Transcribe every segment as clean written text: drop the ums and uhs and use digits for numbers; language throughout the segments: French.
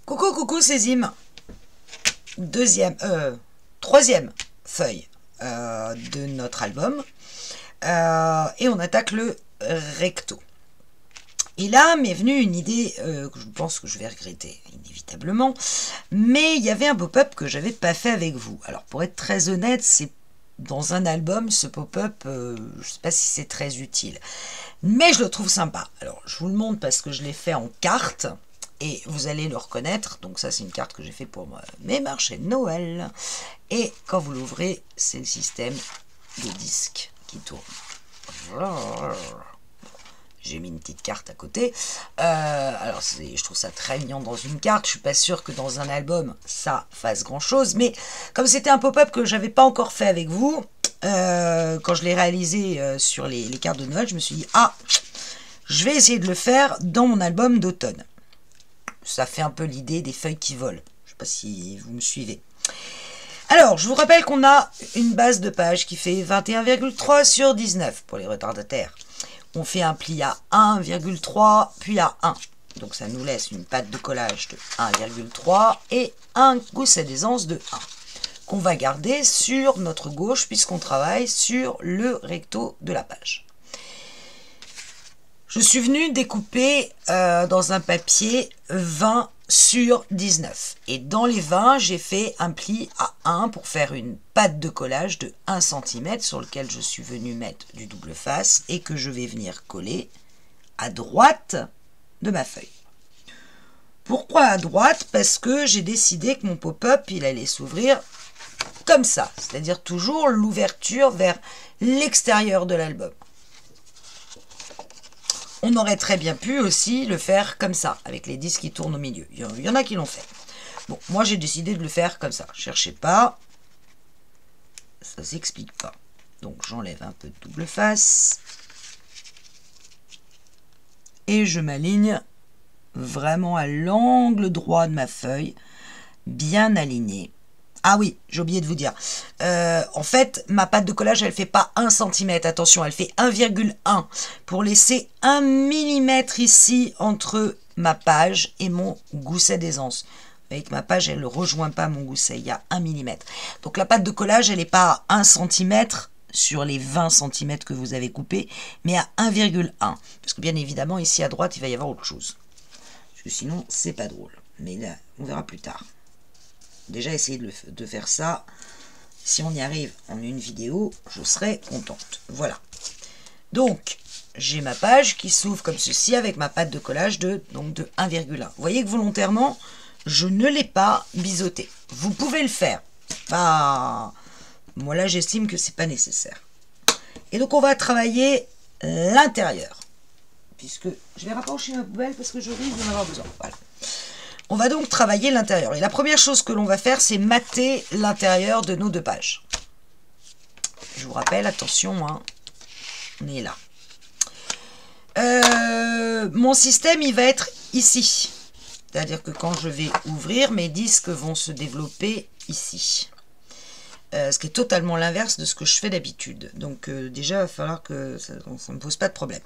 Coucou, coucou, c'est Zim. Troisième feuille de notre album. Et on attaque le recto. Et là m'est venue une idée que je pense que je vais regretter inévitablement, mais il y avait un pop-up que j'avais pas fait avec vous. Alors pour être très honnête, c'est dans un album, ce pop-up, je sais pas si c'est très utile, mais je le trouve sympa. Alors je vous le montre parce que je l'ai fait en carte et vous allez le reconnaître. Donc ça c'est une carte que j'ai fait pour mes marchés de Noël, et quand vous l'ouvrez, c'est le système de disques qui tourne. J'ai mis une petite carte à côté. Alors, je trouve ça très mignon dans une carte. Je suis pas sûre que dans un album, ça fasse grand-chose. Mais comme c'était un pop-up que j'avais pas encore fait avec vous, quand je l'ai réalisé sur les cartes de Noël, je me suis dit, ah, je vais essayer de le faire dans mon album d'automne. Ça fait un peu l'idée des feuilles qui volent. Je sais pas si vous me suivez. Alors, je vous rappelle qu'on a une base de page qui fait 21,3 sur 19 pour les retardataires. On fait un pli à 1,3 puis à 1. Donc ça nous laisse une patte de collage de 1,3 et un gousset d'aisance de 1 qu'on va garder sur notre gauche puisqu'on travaille sur le recto de la page. Je suis venue découper dans un papier 20 sur 19. Et dans les 20, j'ai fait un pli à 1 pour faire une patte de collage de 1 cm sur lequel je suis venu mettre du double face et que je vais venir coller à droite de ma feuille. Pourquoi à droite? Parce que j'ai décidé que mon pop-up, il allait s'ouvrir comme ça, c'est-à-dire toujours l'ouverture vers l'extérieur de l'album. On aurait très bien pu aussi le faire comme ça, avec les disques qui tournent au milieu. Il y en a qui l'ont fait. Bon, moi j'ai décidé de le faire comme ça. Cherchez pas. Ça s'explique pas. Donc j'enlève un peu de double face. Et je m'aligne vraiment à l'angle droit de ma feuille. Bien alignée. Ah oui, j'ai oublié de vous dire. En fait, ma patte de collage, elle fait pas 1 cm. Attention, elle fait 1,1 pour laisser 1 mm ici entre ma page et mon gousset d'aisance. Vous voyez que ma page, elle ne rejoint pas mon gousset. Il y a 1 mm. Donc la patte de collage, elle n'est pas à 1 cm sur les 20 cm que vous avez coupés, mais à 1,1. Parce que bien évidemment, ici à droite, il va y avoir autre chose. Parce que sinon, c'est pas drôle. Mais là, on verra plus tard. Déjà essayer de faire ça. Si on y arrive en une vidéo, je serai contente. Voilà. Donc, j'ai ma page qui s'ouvre comme ceci avec ma patte de collage de 1,1. Vous voyez que volontairement, je ne l'ai pas biseauté. Vous pouvez le faire. Bah, moi là, j'estime que c'est pas nécessaire. Et donc, on va travailler l'intérieur. Puisque je vais rapprocher ma poubelle parce que je risque d'en avoir besoin. Voilà. On va donc travailler l'intérieur. Et la première chose que l'on va faire, c'est mater l'intérieur de nos deux pages. Je vous rappelle, attention, hein, on est là. Mon système, il va être ici. C'est-à-dire que quand je vais ouvrir, mes disques vont se développer ici. Ce qui est totalement l'inverse de ce que je fais d'habitude. Donc déjà, il va falloir que ça ne me pose pas de problème.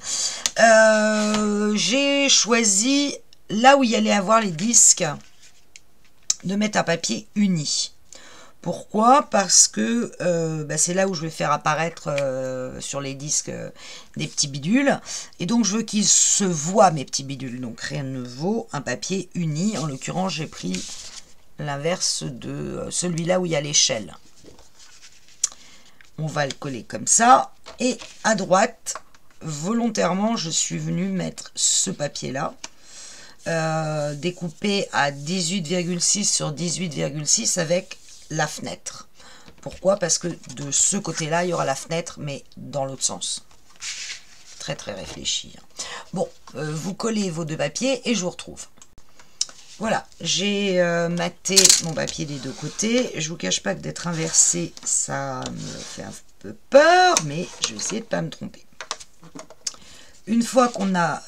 J'ai choisi... là où il y allait avoir les disques, de mettre un papier uni. Pourquoi? Parce que c'est là où je vais faire apparaître sur les disques des petits bidules. Et donc je veux qu'ils se voient, mes petits bidules. Donc rien ne vaut un papier uni. En l'occurrence, j'ai pris l'inverse de celui-là où il y a l'échelle. On va le coller comme ça. Et à droite, volontairement, je suis venue mettre ce papier-là. Découpé à 18,6 sur 18,6 avec la fenêtre. Pourquoi? Parce que de ce côté-là, il y aura la fenêtre, mais dans l'autre sens. Très très réfléchi. Bon, vous collez vos deux papiers et je vous retrouve. Voilà, j'ai maté mon papier des deux côtés. Je vous cache pas que d'être inversé, ça me fait un peu peur, mais je vais essayer de ne pas me tromper. Une fois qu'on a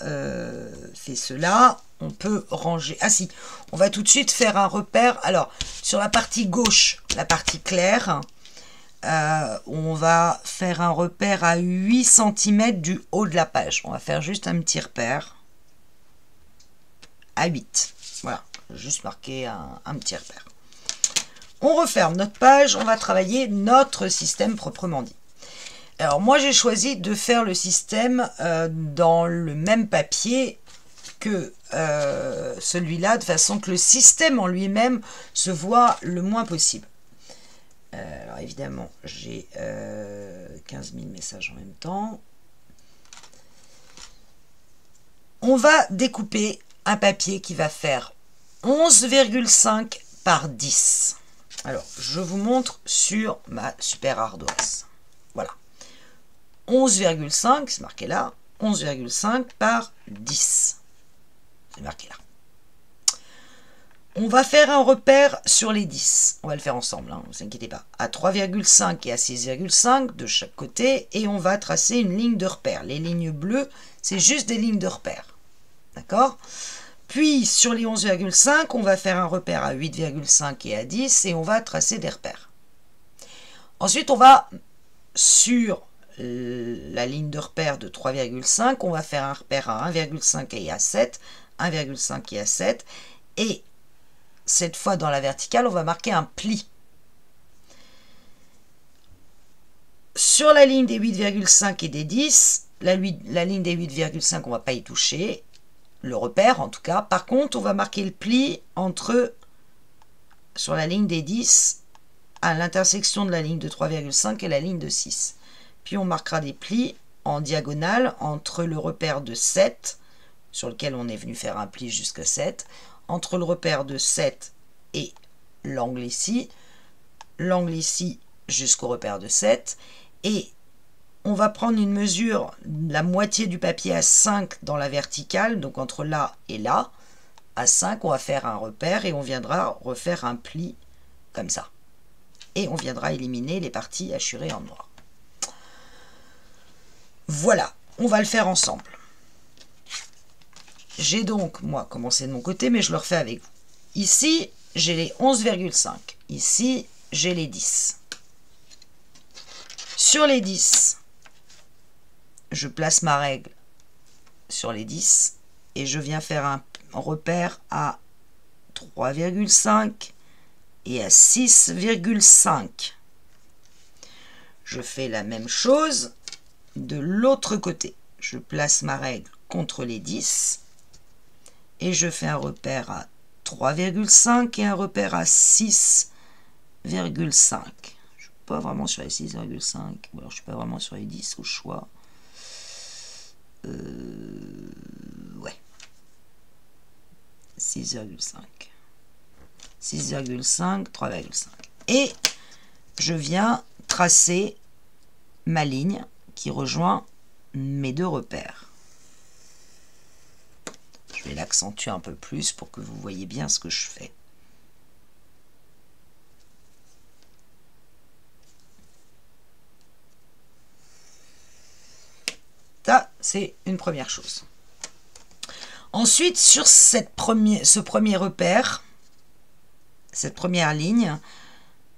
fait cela, on peut ranger... Ah si, on va tout de suite faire un repère. Alors, sur la partie gauche, la partie claire, on va faire un repère à 8 cm du haut de la page. On va faire juste un petit repère à 8. Voilà. juste marquer un petit repère. On referme notre page, on va travailler notre système proprement dit. Alors moi j'ai choisi de faire le système dans le même papier que celui-là, de façon que le système en lui-même se voit le moins possible. Alors évidemment, j'ai 15 000 messages en même temps. On va découper un papier qui va faire 11,5 par 10. Alors, je vous montre sur ma super ardoise. Voilà. 11,5, c'est marqué là. 11,5 par 10. C'est marqué là. On va faire un repère sur les 10. On va le faire ensemble, ne vous inquiétez pas. À 3,5 et à 6,5 de chaque côté. Et on va tracer une ligne de repère. Les lignes bleues, c'est juste des lignes de repère. D'accord ? Puis, sur les 11,5, on va faire un repère à 8,5 et à 10. Et on va tracer des repères. Ensuite, on va, sur la ligne de repère de 3,5, on va faire un repère à 1,5 et à 7. 1,5 et à 7. Et cette fois, dans la verticale, on va marquer un pli. Sur la ligne des 8,5 et des 10, la ligne des 8,5, on ne va pas y toucher, le repère en tout cas. Par contre, on va marquer le pli sur la ligne des 10, à l'intersection de la ligne de 3,5 et la ligne de 6. Puis on marquera des plis en diagonale entre le repère de 7, sur lequel on est venu faire un pli jusqu'à 7, entre le repère de 7 et l'angle ici jusqu'au repère de 7, et on va prendre une mesure, la moitié du papier à 5 dans la verticale, donc entre là et là, à 5, on va faire un repère et on viendra refaire un pli comme ça. Et on viendra éliminer les parties hachurées en noir. Voilà, on va le faire ensemble. J'ai donc, moi, commencé de mon côté, mais je le refais avec vous. Ici, j'ai les 11,5. Ici, j'ai les 10. Sur les 10, je place ma règle sur les 10 et je viens faire un repère à 3,5 et à 6,5. Je fais la même chose de l'autre côté. Je place ma règle contre les 10 et je fais un repère à 3,5 et un repère à 6,5. Je ne suis pas vraiment sur les 6,5, ou alors je ne suis pas vraiment sur les 10 au choix. Ouais. 6,5. 6,5, 3,5. Et je viens tracer ma ligne qui rejoint mes deux repères. Je vais l'accentuer un peu plus pour que vous voyez bien ce que je fais. Ça, c'est une première chose. Ensuite, sur ce premier repère, cette première ligne,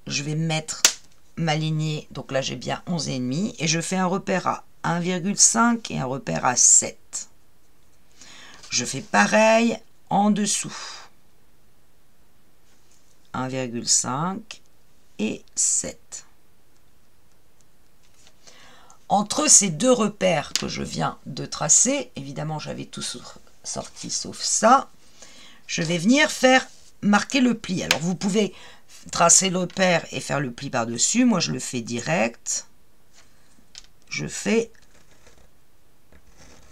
je vais mettre ma lignée, donc là j'ai bien 11,5, et je fais un repère à 1,5 et un repère à 7. Je fais pareil en dessous. 1,5 et 7. Entre ces deux repères que je viens de tracer, évidemment j'avais tout sorti sauf ça, je vais venir marquer le pli. Alors vous pouvez tracer le repère et faire le pli par-dessus. Moi je le fais direct. Je fais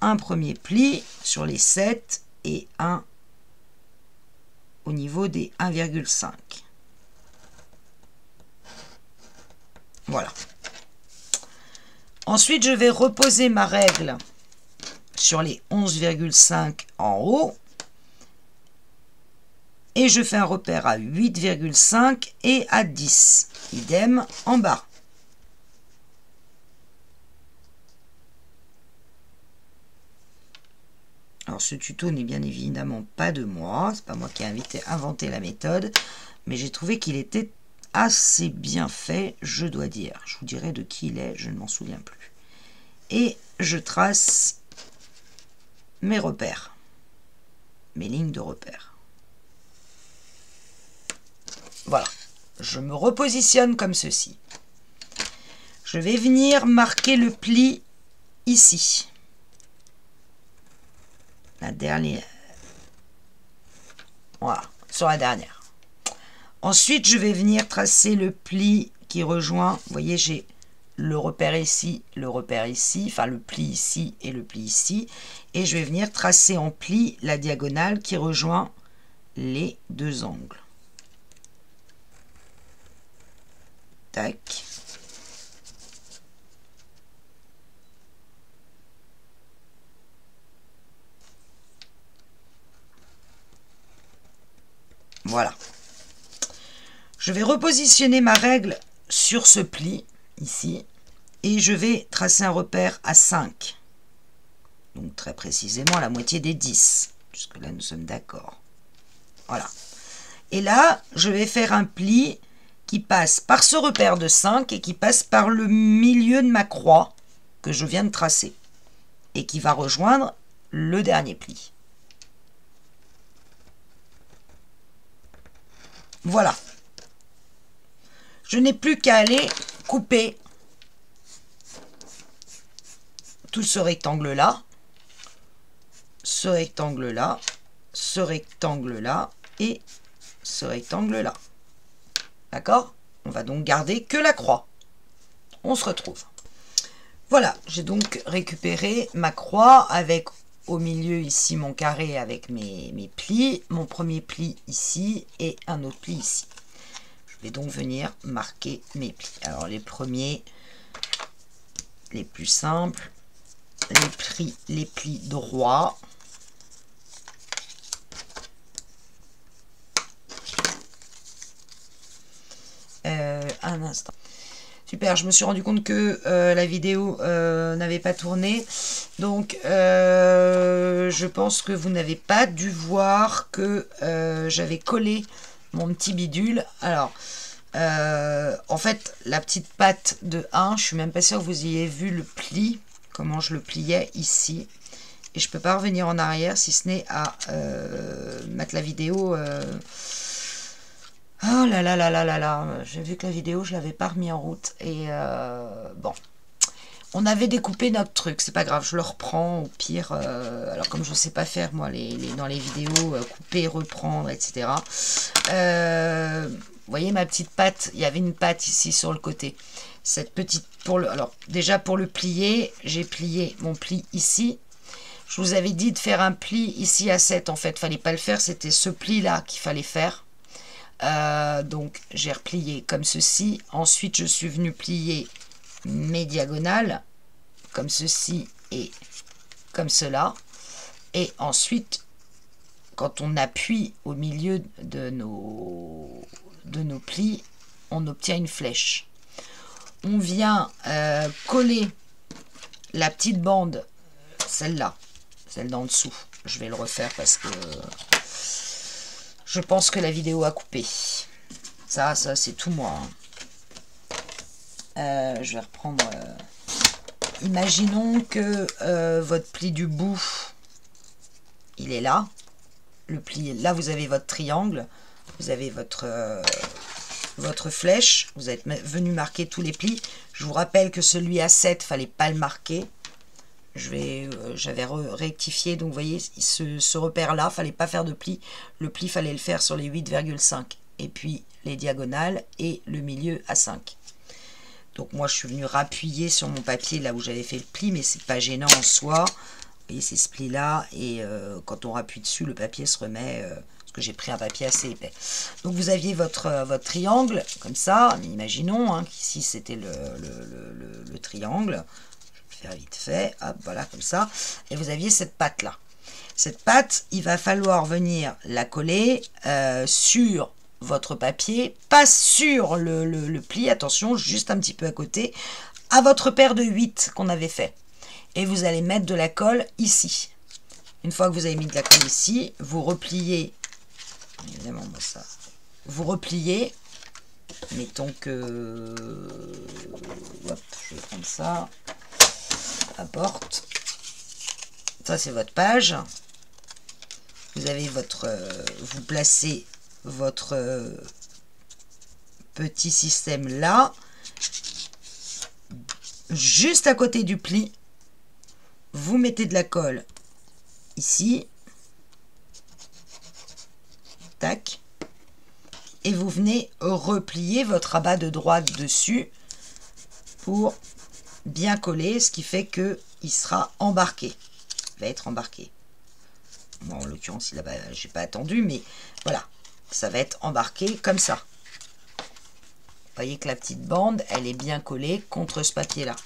un premier pli sur les 7 et un au niveau des 1,5. Voilà. Ensuite, je vais reposer ma règle sur les 11,5 en haut. Et je fais un repère à 8,5 et à 10. Idem en bas. Alors ce tuto n'est bien évidemment pas de moi. C'est pas moi qui ai inventé la méthode. Mais j'ai trouvé qu'il était assez bien fait, je dois dire. Je vous dirai de qui il est, je ne m'en souviens plus. Et je trace mes repères, mes lignes de repères. Voilà. Je me repositionne comme ceci. Je vais venir marquer le pli ici. La dernière. Voilà, sur la dernière. Ensuite, je vais venir tracer le pli qui rejoint. Vous voyez, j'ai le repère ici, enfin le pli ici et le pli ici. Et je vais venir tracer en pli la diagonale qui rejoint les deux angles. Tac. Voilà. Je vais repositionner ma règle sur ce pli, ici, et je vais tracer un repère à 5. Donc très précisément la moitié des 10. Jusque-là, nous sommes d'accord. Voilà. Et là, je vais faire un pli qui passe par ce repère de 5 et qui passe par le milieu de ma croix que je viens de tracer. Et qui va rejoindre le dernier pli. Voilà. Je n'ai plus qu'à aller couper tout ce rectangle-là, ce rectangle-là, ce rectangle-là et ce rectangle-là. D'accord? On va donc garder que la croix. On se retrouve. Voilà, j'ai donc récupéré ma croix avec au milieu ici mon carré avec mes plis, mon premier pli ici et un autre pli ici. Je vais donc venir marquer mes plis. Alors les premiers, les plus simples, les plis droits. Un instant. Super, je me suis rendu compte que la vidéo n'avait pas tourné. Donc, je pense que vous n'avez pas dû voir que j'avais collé mon petit bidule. Alors, en fait, la petite patte de 1, je suis même pas sûre que vous ayez vu le pli, comment je le pliais ici. Et je peux pas revenir en arrière si ce n'est à mettre la vidéo... Oh là là là là là là, j'ai vu que la vidéo, je l'avais pas remis en route. Et bon, on avait découpé notre truc, c'est pas grave, je le reprends au pire. Alors comme je ne sais pas faire, moi, dans les vidéos, couper, reprendre, etc. Vous voyez ma petite patte, il y avait une patte ici sur le côté. Cette petite, alors déjà pour le plier, j'ai plié mon pli ici. Je vous avais dit de faire un pli ici à 7, en fait, fallait pas le faire, c'était ce pli-là qu'il fallait faire. Donc j'ai replié comme ceci. Ensuite je suis venu plier mes diagonales comme ceci et comme cela. Et ensuite, quand on appuie au milieu de nos plis, on obtient une flèche. On vient coller la petite bande, celle-là, celle d'en dessous. Je vais le refaire parce que je pense que la vidéo a coupé. Ça c'est tout moi. Je vais reprendre. Imaginons que votre pli du bout, il est là. Le pli, là vous avez votre triangle. Vous avez votre flèche. Vous êtes venu marquer tous les plis. Je vous rappelle que celui à 7, fallait pas le marquer. J'avais rectifié, donc vous voyez, ce repère-là, fallait pas faire de pli. Le pli, fallait le faire sur les 8,5. Et puis les diagonales et le milieu à 5. Donc moi, je suis venu rappuyer sur mon papier là où j'avais fait le pli, mais c'est pas gênant en soi. Vous voyez, c'est ce pli-là. Et quand on rappuie dessus, le papier se remet... parce que j'ai pris un papier assez épais. Donc vous aviez votre triangle, comme ça. Imaginons hein, qu'ici, c'était le triangle. Vite fait, hop, voilà comme ça, et vous aviez cette patte là. Cette patte, il va falloir venir la coller sur votre papier, pas sur le pli, attention, juste un petit peu à côté, à votre paire de 8 qu'on avait fait. Et vous allez mettre de la colle ici. Une fois que vous avez mis de la colle ici, vous repliez, évidemment, moi ça, vous repliez, mettons que, hop, je vais prendre ça, porte. Ça c'est votre page. Vous avez vous placez votre petit système là, juste à côté du pli, vous mettez de la colle ici, tac, et vous venez replier votre rabat de droite dessus pour bien coller, ce qui fait que il sera embarqué, il va être embarqué. Bon, en l'occurrence, là-bas, j'ai pas attendu, mais voilà, ça va être embarqué comme ça. Vous voyez que la petite bande, elle est bien collée contre ce papier-là.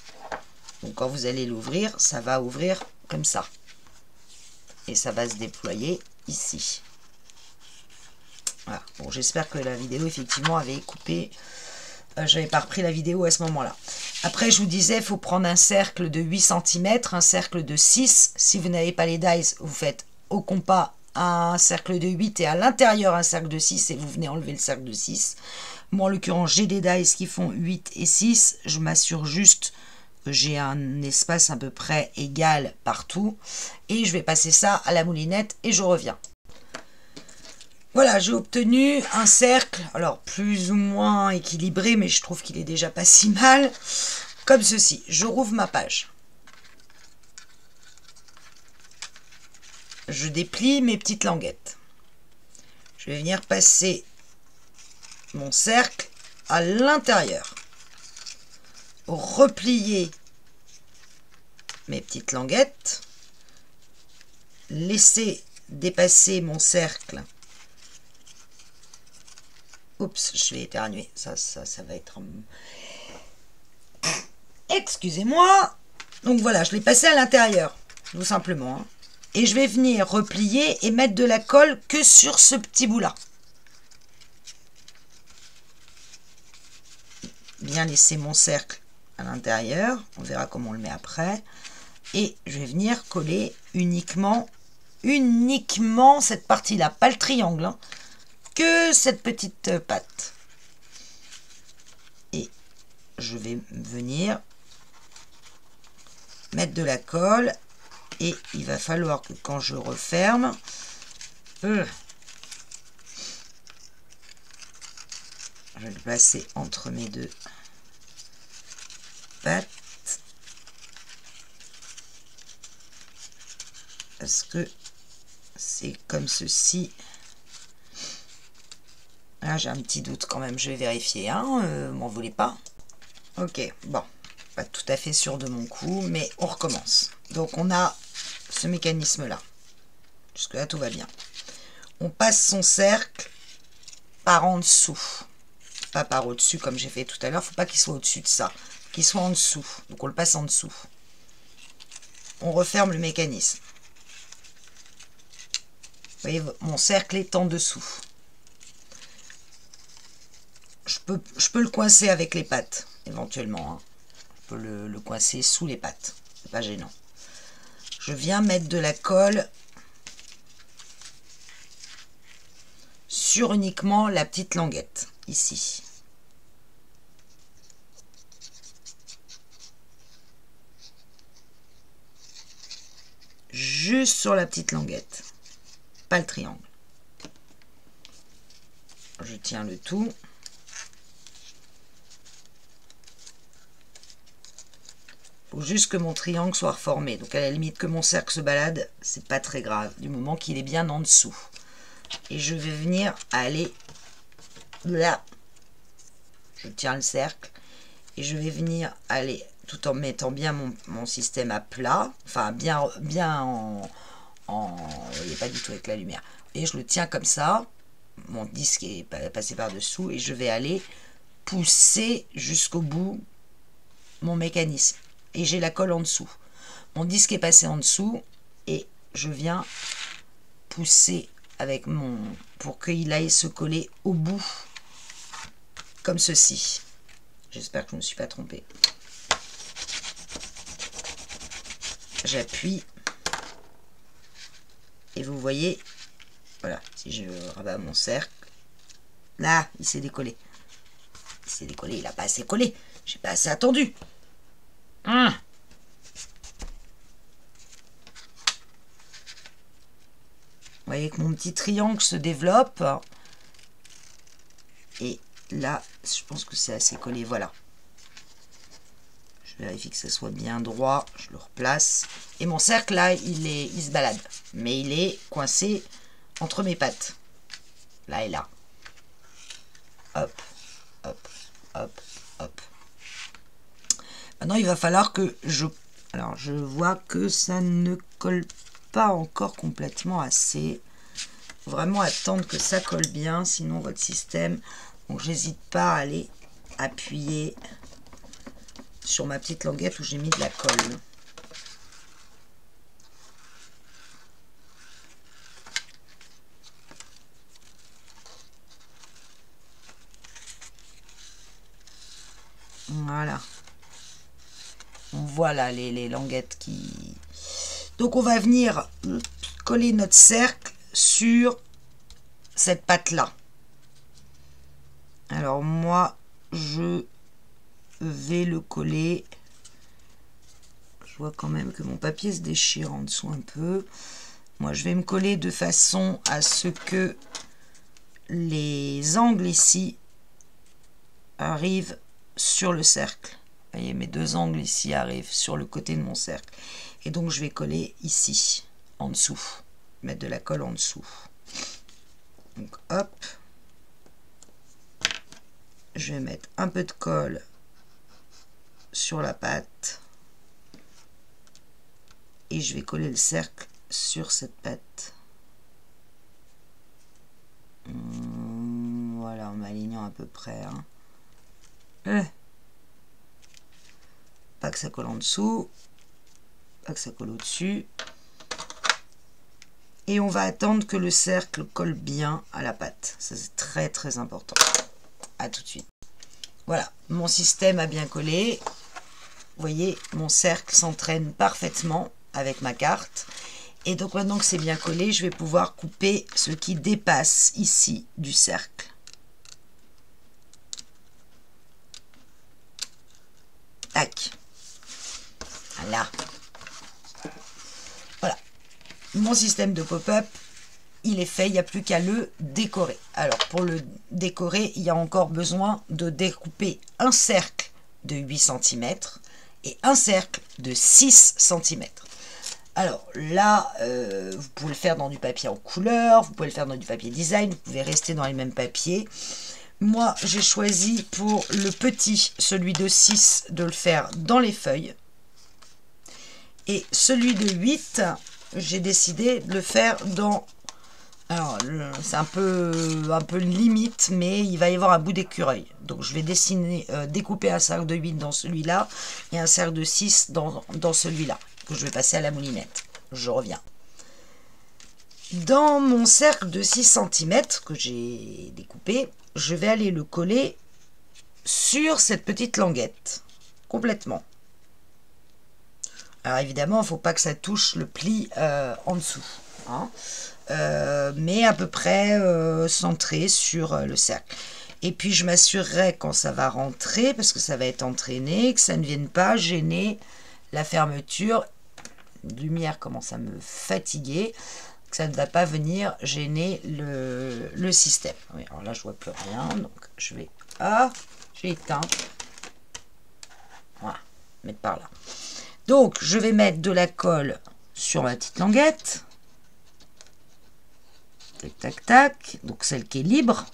Donc, quand vous allez l'ouvrir, ça va ouvrir comme ça. Et ça va se déployer ici. Voilà. Bon, j'espère que la vidéo, effectivement, avait coupé. J'avais pas repris la vidéo à ce moment-là. Après, je vous disais, il faut prendre un cercle de 8 cm, un cercle de 6. Si vous n'avez pas les dies, vous faites au compas un cercle de 8 et à l'intérieur un cercle de 6 et vous venez enlever le cercle de 6. Moi, en l'occurrence, j'ai des dies qui font 8 et 6. Je m'assure juste que j'ai un espace à peu près égal partout. Et je vais passer ça à la moulinette et je reviens. Voilà, j'ai obtenu un cercle, alors plus ou moins équilibré, mais je trouve qu'il est déjà pas si mal, comme ceci. Je rouvre ma page. Je déplie mes petites languettes. Je vais venir passer mon cercle à l'intérieur. Replier mes petites languettes. Laisser dépasser mon cercle. Oups, je vais éternuer. Ça va être... Excusez-moi. Donc voilà, je l'ai passé à l'intérieur, tout simplement. Hein. Et je vais venir replier et mettre de la colle que sur ce petit bout-là. Bien laisser mon cercle à l'intérieur. On verra comment on le met après. Et je vais venir coller uniquement cette partie-là, pas le triangle, hein, que cette petite patte. Et je vais venir mettre de la colle. Et il va falloir que quand je referme, je vais le placer entre mes deux pattes. Parce que c'est comme ceci. Là, j'ai un petit doute quand même. Je vais vérifier. Hein, m'en voulez pas. Ok, bon. Pas tout à fait sûr de mon coup, mais on recommence. Donc, on a ce mécanisme-là. Jusque-là, tout va bien. On passe son cercle par en dessous. Pas par au-dessus, comme j'ai fait tout à l'heure. Il ne faut pas qu'il soit au-dessus de ça. Qu'il soit en dessous. Donc, on le passe en dessous. On referme le mécanisme. Vous voyez, mon cercle est en dessous. Je peux le coincer avec les pattes, éventuellement. Hein. Je peux le coincer sous les pattes. C'est pas gênant. Je viens mettre de la colle sur uniquement la petite languette, ici. Juste sur la petite languette, pas le triangle. Je tiens le tout. Faut juste que mon triangle soit reformé. Donc à la limite que mon cercle se balade, c'est pas très grave, du moment qu'il est bien en dessous. Et je vais venir aller là. Je tiens le cercle. Et je vais venir aller, tout en mettant bien mon système à plat. Enfin, bien en... Vous voyez pas du tout avec la lumière. Et je le tiens comme ça. Mon disque est passé par-dessous. Et je vais aller pousser jusqu'au bout mon mécanisme. Et j'ai la colle en dessous. Mon disque est passé en dessous et je viens pousser avec pour qu'il aille se coller au bout comme ceci. J'espère que je ne me suis pas trompée. J'appuie et vous voyez, voilà, si je rabats mon cercle, là, il s'est décollé. Il s'est décollé, il n'a pas assez collé. J'ai pas assez attendu. Vous voyez que mon petit triangle se développe. Et là, je pense que c'est assez collé, voilà. Je vérifie que ça soit bien droit, je le replace. Et mon cercle, là, il se balade. Mais il est coincé entre mes pattes. Là et là. Hop, hop, hop, hop. Maintenant, il va falloir que je... Alors, je vois que ça ne colle pas encore complètement assez. Faut vraiment attendre que ça colle bien, sinon votre système... Donc, j'hésite pas à aller appuyer sur ma petite languette où j'ai mis de la colle. Voilà. Voilà les languettes qui... Donc on va venir coller notre cercle sur cette patte-là. Alors moi, je vais le coller. Je vois quand même que mon papier se déchire en dessous un peu. Moi, je vais me coller de façon à ce que les angles ici arrivent sur le cercle. Vous voyez, mes deux angles ici arrivent sur le côté de mon cercle. Et donc, je vais coller ici, en dessous. Mettre de la colle en dessous. Donc, hop. Je vais mettre un peu de colle sur la patte. Et je vais coller le cercle sur cette patte. Voilà, en m'alignant à peu près. Pas que ça colle en dessous. Pas que ça colle au-dessus. Et on va attendre que le cercle colle bien à la patte. Ça, c'est très très important. À tout de suite. Voilà, mon système a bien collé. Vous voyez, mon cercle s'entraîne parfaitement avec ma carte. Et donc maintenant que c'est bien collé, je vais pouvoir couper ce qui dépasse ici du cercle. Tac. Voilà. Voilà. Mon système de pop-up, il est fait, il n'y a plus qu'à le décorer. Alors pour le décorer, il y a encore besoin de découper un cercle de 8 cm et un cercle de 6 cm. Alors là, vous pouvez le faire dans du papier en couleur, vous pouvez le faire dans du papier design, vous pouvez rester dans les mêmes papiers. Moi, j'ai choisi pour le petit, celui de 6, de le faire dans les feuilles. Et celui de 8, j'ai décidé de le faire dans... Alors, c'est un peu limite, mais il va y avoir un bout d'écureuil. Donc, je vais découper un cercle de 8 dans celui-là et un cercle de 6 dans celui-là, que je vais passer à la moulinette. Je reviens. Dans mon cercle de 6 cm que j'ai découpé, je vais aller le coller sur cette petite languette, complètement. Alors, évidemment, il ne faut pas que ça touche le pli en dessous, hein. Mais à peu près centré sur le cercle. Et puis je m'assurerai quand ça va rentrer, parce que ça va être entraîné, que ça ne vienne pas gêner la fermeture. La lumière commence à me fatiguer, que ça ne va pas venir gêner le système. Oui, alors là je vois plus rien, donc je vais... Ah, j'ai éteint. Voilà, mettre par là. Donc je vais mettre de la colle sur ma petite languette. Tac, tac, tac. Donc celle qui est libre.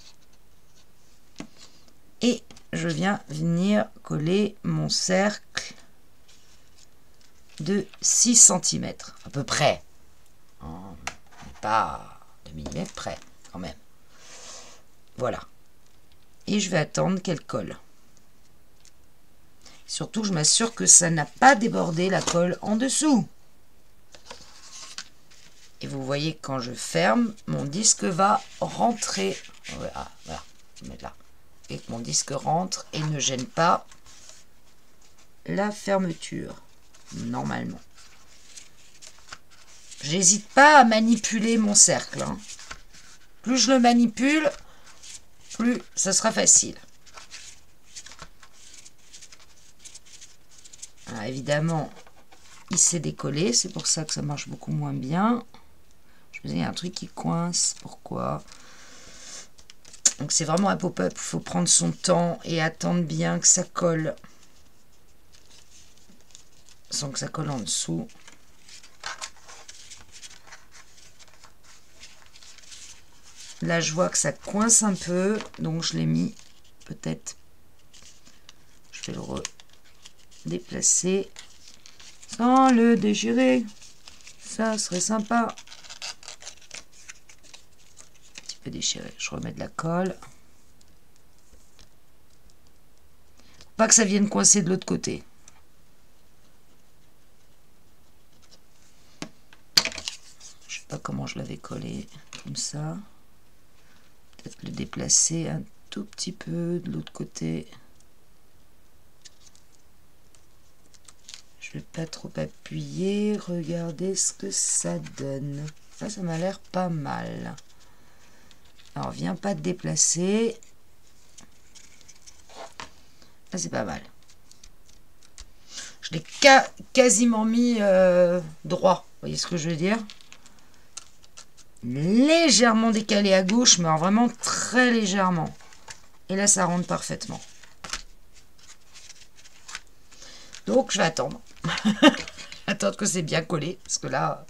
Et je viens venir coller mon cercle de 6 cm. À peu près. Hein, pas de millimètres près, quand même. Voilà. Et je vais attendre qu'elle colle. Surtout, je m'assure que ça n'a pas débordé la colle en dessous. Et vous voyez, quand je ferme, mon disque va rentrer. Voilà, voilà, je vais mettre là. Et que mon disque rentre et ne gêne pas la fermeture, normalement. J'hésite pas à manipuler mon cercle, hein. Plus je le manipule, plus ça sera facile. Alors, évidemment, il s'est décollé, c'est pour ça que ça marche beaucoup moins bien. Il y a un truc qui coince. Pourquoi? Donc c'est vraiment un pop-up, il faut prendre son temps et attendre bien que ça colle. Sans que ça colle en dessous. Là, je vois que ça coince un peu, donc je l'ai mis peut-être. Je vais le redéplacer sans le déchirer. Ça serait sympa. Un petit peu déchiré. Je remets de la colle. Pas que ça vienne coincer de l'autre côté. Je sais pas comment je l'avais collé comme ça. Peut-être le déplacer un tout petit peu de l'autre côté. Je vais pas trop appuyer. Regardez ce que ça donne. Ça m'a l'air pas mal. Alors, viens pas te déplacer. Là, c'est pas mal. Je l'ai quasiment mis droit. Vous voyez ce que je veux dire? Légèrement décalé à gauche, mais vraiment très légèrement. Et là, ça rentre parfaitement. Donc, je vais attendre. Attendre que c'est bien collé, parce que là,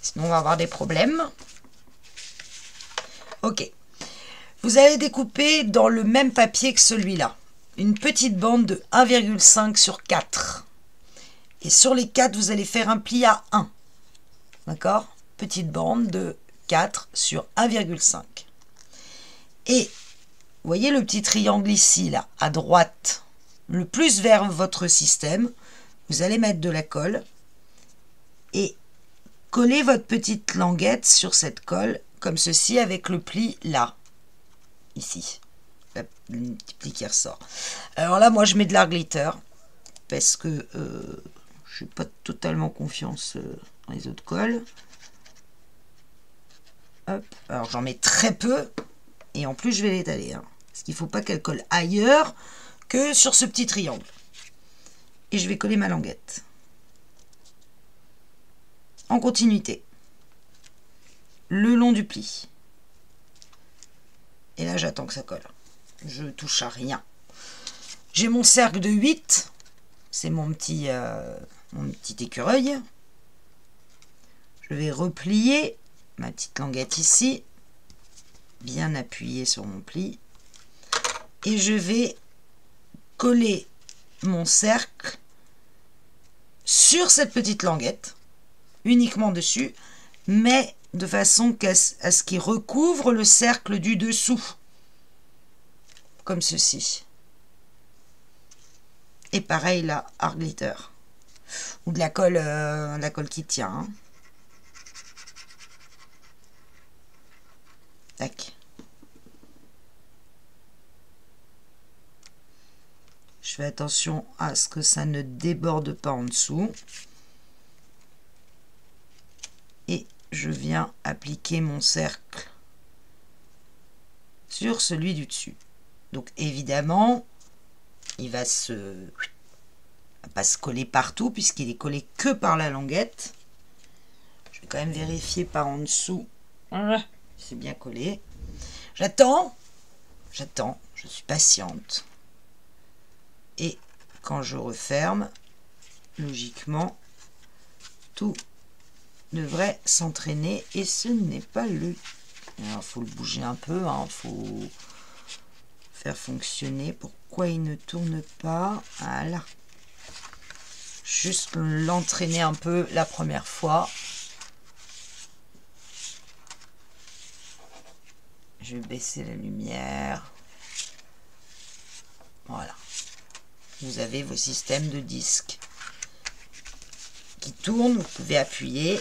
sinon on va avoir des problèmes. Ok. Vous allez découper dans le même papier que celui-là. Une petite bande de 1,5 sur 4. Et sur les 4, vous allez faire un pli à 1. D'accord? Petite bande de 4 sur 1,5. Et, vous voyez le petit triangle ici, là, à droite, le plus vers votre système, vous allez mettre de la colle et coller votre petite languette sur cette colle, comme ceci, avec le pli là, ici. Le petit pli qui ressort. Alors là, moi, je mets de l'art glitter, parce que je n'ai pas totalement confiance dans les autres colles. Hop. Alors, j'en mets très peu, et en plus, je vais l'étaler, hein, parce qu'il ne faut pas qu'elle colle ailleurs que sur ce petit triangle. Et je vais coller ma languette. En continuité. Le long du pli. Et là, j'attends que ça colle. Je touche à rien. J'ai mon cercle de 8. C'est mon petit écureuil. Je vais replier ma petite languette ici. Bien appuyée sur mon pli. Et je vais coller mon cercle sur cette petite languette, uniquement dessus, mais de façon à ce qu'il recouvre le cercle du dessous, comme ceci. Et pareil là, art glitter, ou de la colle qui tient. Hein. Tac. Je fais attention à ce que ça ne déborde pas en dessous. Et je viens appliquer mon cercle sur celui du dessus. Donc évidemment, il va pas se coller partout puisqu'il est collé que par la languette. Je vais quand même vérifier par en dessous. Voilà, c'est bien collé. J'attends, je suis patiente. Et quand je referme, logiquement, tout devrait s'entraîner et ce n'est pas le... Alors, il faut le bouger un peu, il faut faire fonctionner. Pourquoi il ne tourne pas? Voilà. Juste l'entraîner un peu la première fois. Je vais baisser la lumière. Voilà. Vous avez vos systèmes de disques qui tournent. Vous pouvez appuyer.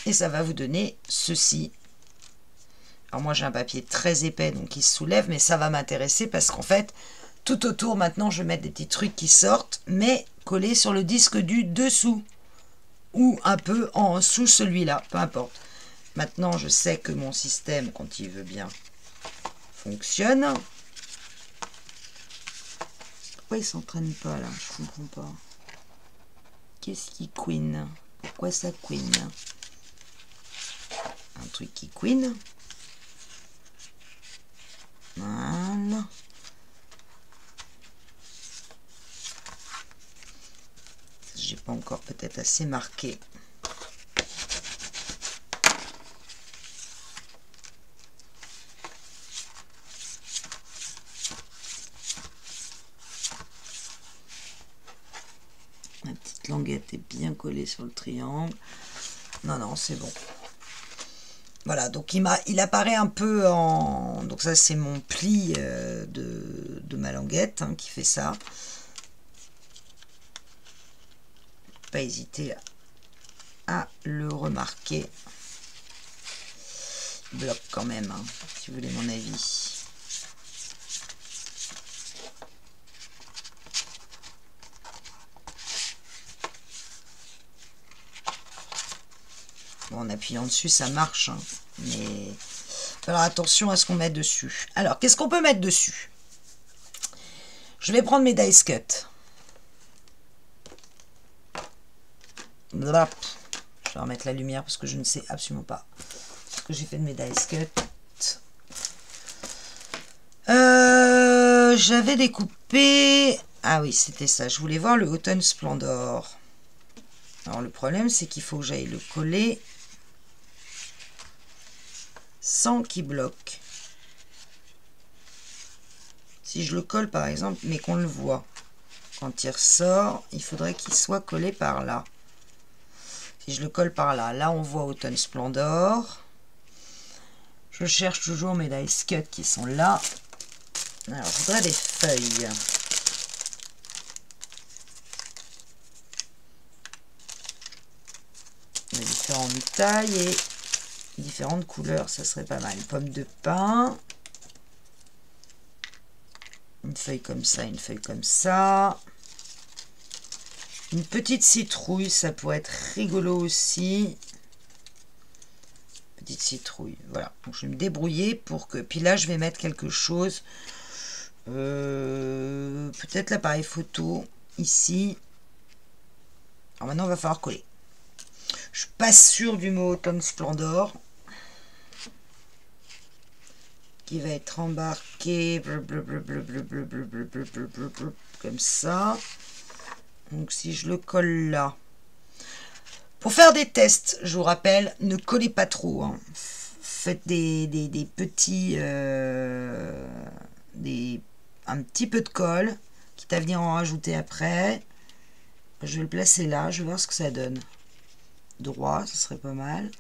Et ça va vous donner ceci. Alors moi j'ai un papier très épais donc il se soulève, mais ça va m'intéresser parce qu'en fait tout autour maintenant je vais mettre des petits trucs qui sortent, mais collés sur le disque du dessous ou un peu en dessous celui-là, peu importe. Maintenant je sais que mon système, quand il veut bien, fonctionne. Pourquoi il s'entraîne pas là? Je comprends pas. Qu'est-ce qui queen? Pourquoi ça queen? Un truc qui queen. pas encore peut-être assez marqué. La petite languette est bien collée sur le triangle. Non, non, c'est bon. Voilà, donc il apparaît un peu en... Donc ça, c'est mon pli de ma languette hein, qui fait ça. Pas hésiter à le remarquer. Il bloque quand même, hein, si vous voulez mon avis. Bon, en appuyant dessus, ça marche. Hein, mais alors attention à ce qu'on met dessus. Alors, qu'est-ce qu'on peut mettre dessus? Je vais prendre mes dice cut. Blap. Je vais remettre la lumière parce que je ne sais absolument pas ce que j'ai fait de mes dice cut. J'avais découpé... Ah oui, c'était ça. Je voulais voir le Autumn Splendor. Alors, le problème, c'est qu'il faut que j'aille le coller sans qu'il bloque. Si je le colle, par exemple, mais qu'on le voit, quand il ressort, il faudrait qu'il soit collé par là. Si je le colle par là, là on voit Autumn Splendor. Je cherche toujours mes dice cut qui sont là. Alors, je voudrais des feuilles. De différentes tailles et différentes couleurs, ça serait pas mal. Pomme de pin. Une feuille comme ça, une feuille comme ça. Une petite citrouille, ça pourrait être rigolo aussi. Petite citrouille, voilà. Donc je vais me débrouiller pour que... Puis là, je vais mettre quelque chose. Peut-être l'appareil photo, ici. Alors maintenant, il va falloir coller. Je suis pas sûre du mot Autumn Splendor. Qui va être embarqué comme ça. Donc si je le colle là. Pour faire des tests, je vous rappelle, ne collez pas trop. Hein. Faites des petits... un petit peu de colle, quitte à venir en rajouter après. Je vais le placer là, je vais voir ce que ça donne. Droit, ce serait pas mal.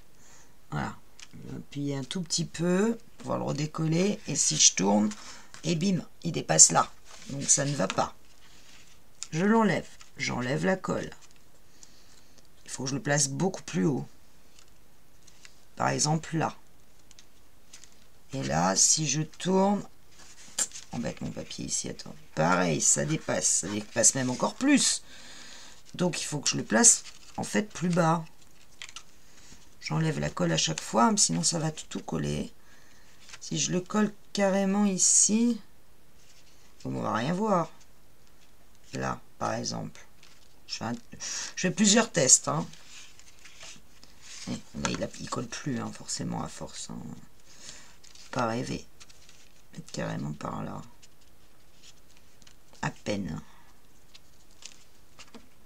Voilà. Je vais appuyer un tout petit peu pour pouvoir le redécoller. Et si je tourne, et bim, il dépasse là. Donc ça ne va pas. Je l'enlève. J'enlève la colle. Il faut que je le place beaucoup plus haut. Par exemple là. Et là, si je tourne, embête mon papier ici, attends. Pareil, ça dépasse même encore plus. Donc il faut que je le place en fait plus bas. J'enlève la colle à chaque fois, sinon ça va tout coller. Si je le colle carrément ici, on ne va rien voir. Là, par exemple. Je fais plusieurs tests. Hein. Là, il colle plus, hein, forcément, à force. Hein. Pas rêver. Mettre carrément par là. À peine.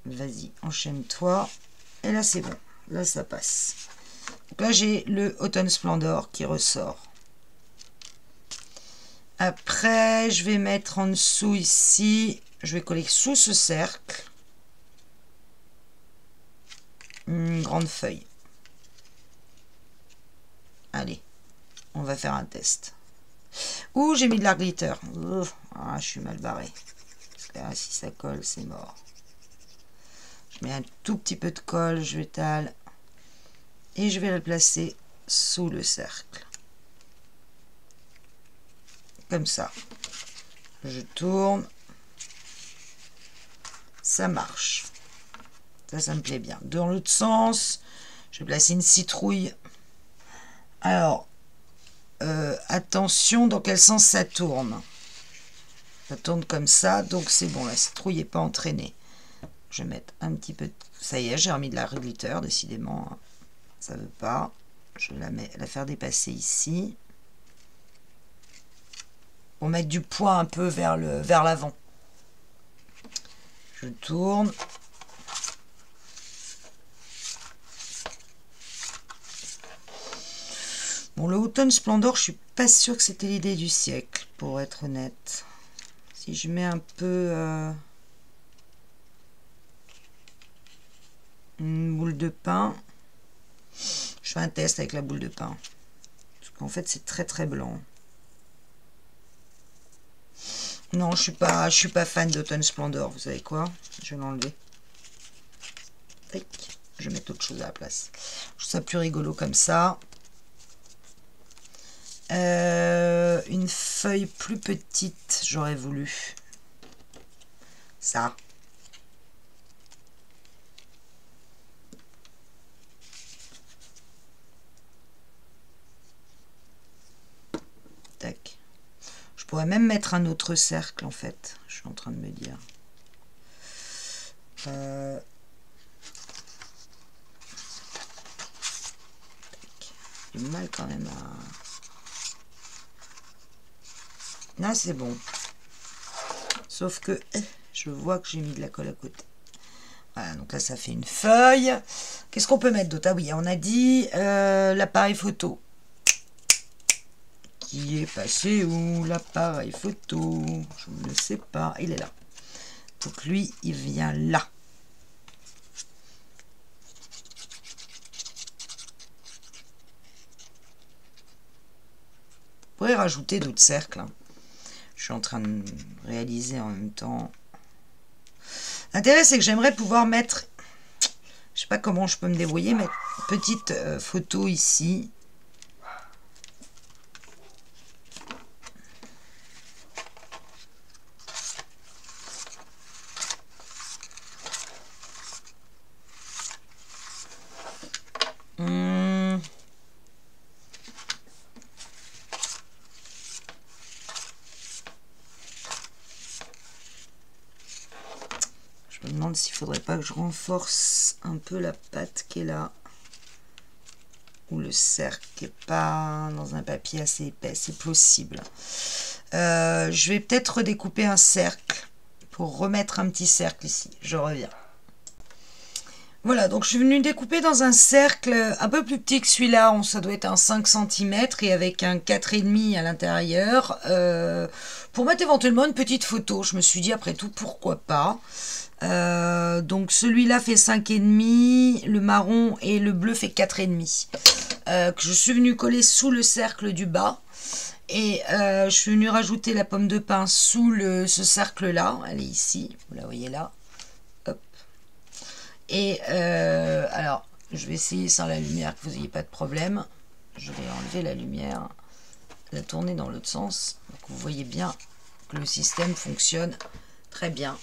Vas-y, enchaîne-toi. Et là, c'est bon. Là, ça passe. Donc là, j'ai le Autumn Splendor qui ressort. Après, je vais mettre en dessous ici. Je vais coller sous ce cercle. Une grande feuille. Allez, on va faire un test. Ouh, j'ai mis de l'art glitter. Ah, je suis mal barré. Parce que là, si ça colle, c'est mort. Je mets un tout petit peu de colle, je l'étale. Et je vais le placer sous le cercle. Comme ça. Je tourne. Ça marche. Ça me plaît bien. Dans l'autre sens, je vais placer une citrouille. Alors, attention dans quel sens ça tourne. Ça tourne comme ça, donc c'est bon, la citrouille n'est pas entraînée. Je vais mettre un petit peu de... Ça y est, j'ai remis de la glitter, décidément. Ça veut pas. Je vais la faire dépasser ici. Pour mettre du poids un peu vers l'avant. Je tourne. Bon, le Autumn Splendor, je suis pas sûre que c'était l'idée du siècle, pour être honnête. Si je mets un peu une boule de pain, je fais un test avec la boule de pain. Parce qu'en fait, c'est très très blanc. Non, je suis pas fan d'Autumn Splendor. Vous savez quoi? Je vais l'enlever. Je vais mettre autre chose à la place. Je trouve ça plus rigolo comme ça. Une feuille plus petite, j'aurais voulu. Ça. Tac. Je pourrais même mettre un autre cercle en fait. Je suis en train de me dire. J'ai du mal quand même à... Là c'est bon. Sauf que je vois que j'ai mis de la colle à côté. Voilà, donc là ça fait une feuille. Qu'est-ce qu'on peut mettre d'autre? Ah oui, on a dit l'appareil photo. Qui est passé où l'appareil photo? Je ne sais pas. Il est là. Donc lui, il vient là. Vous pourrez rajouter d'autres cercles. Hein. Je suis en train de réaliser en même temps. L'intérêt, c'est que j'aimerais pouvoir mettre... Je sais pas comment je peux me débrouiller, mais une petite photo ici. Je me demande s'il faudrait pas que je renforce un peu la patte qui est là. Ou le cercle qui n'est pas dans un papier assez épais. C'est possible. Je vais peut-être redécouper un cercle pour remettre un petit cercle ici. Je reviens. Voilà, donc je suis venue découper dans un cercle un peu plus petit que celui-là. Ça doit être un 5 cm et avec un 4,5 à l'intérieur. Pour mettre éventuellement une petite photo. Je me suis dit, après tout, pourquoi pas. Donc celui-là fait 5,5, le marron et le bleu fait 4,5. Que je suis venue coller sous le cercle du bas. Et je suis venue rajouter la pomme de pin sous ce cercle-là. Elle est ici, vous la voyez là. Hop. Et alors, je vais essayer sans la lumière, que vous n'ayez pas de problème. Je vais enlever la lumière, la tourner dans l'autre sens. Donc vous voyez bien que le système fonctionne très bien.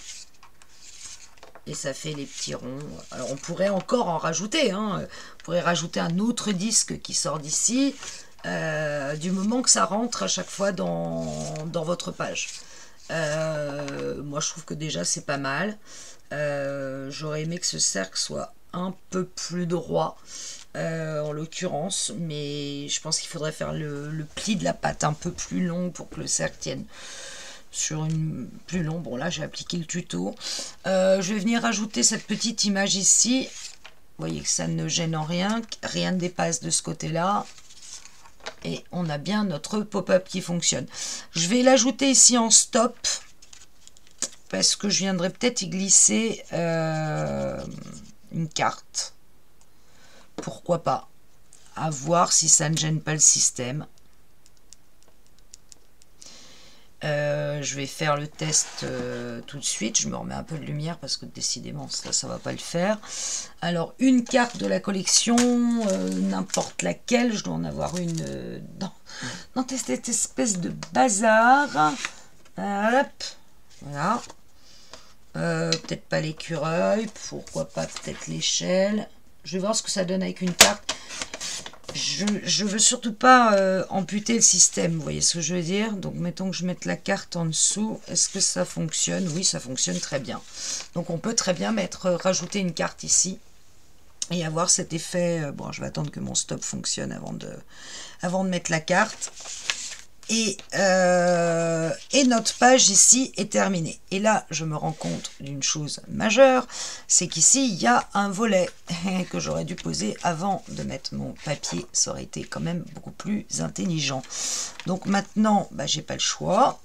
Et ça fait les petits ronds. Alors on pourrait encore en rajouter. Hein. On pourrait rajouter un autre disque qui sort d'ici. Du moment que ça rentre à chaque fois dans votre page. Moi je trouve que déjà c'est pas mal. J'aurais aimé que ce cercle soit un peu plus droit. En l'occurrence. Mais je pense qu'il faudrait faire le pli de la patte un peu plus long pour que le cercle tienne sur une plus long. Bon là j'ai appliqué le tuto. Je vais venir rajouter cette petite image ici. Vous voyez que ça ne gêne en rien. Rien ne dépasse de ce côté là. Et on a bien notre pop-up qui fonctionne. Je vais l'ajouter ici en stop. Parce que je viendrai peut-être y glisser une carte. Pourquoi pas. À voir si ça ne gêne pas le système. Je vais faire le test tout de suite. Je me remets un peu de lumière parce que décidément ça va pas le faire. Alors une carte de la collection, n'importe laquelle. Je dois en avoir une dans cette espèce de bazar. Hop, voilà. Peut-être pas l'écureuil. Pourquoi pas peut-être l'échelle. Je vais voir ce que ça donne avec une carte. Je veux surtout pas amputer le système, vous voyez ce que je veux dire. Donc mettons que je mette la carte en dessous. Est-ce que ça fonctionne? Oui, ça fonctionne très bien. Donc on peut très bien rajouter une carte ici et avoir cet effet. Bon, je vais attendre que mon stop fonctionne avant de mettre la carte. Et notre page ici est terminée. Et là, je me rends compte d'une chose majeure, c'est qu'ici, il y a un volet que j'aurais dû poser avant de mettre mon papier. Ça aurait été quand même beaucoup plus intelligent. Donc maintenant, bah, j'ai pas le choix.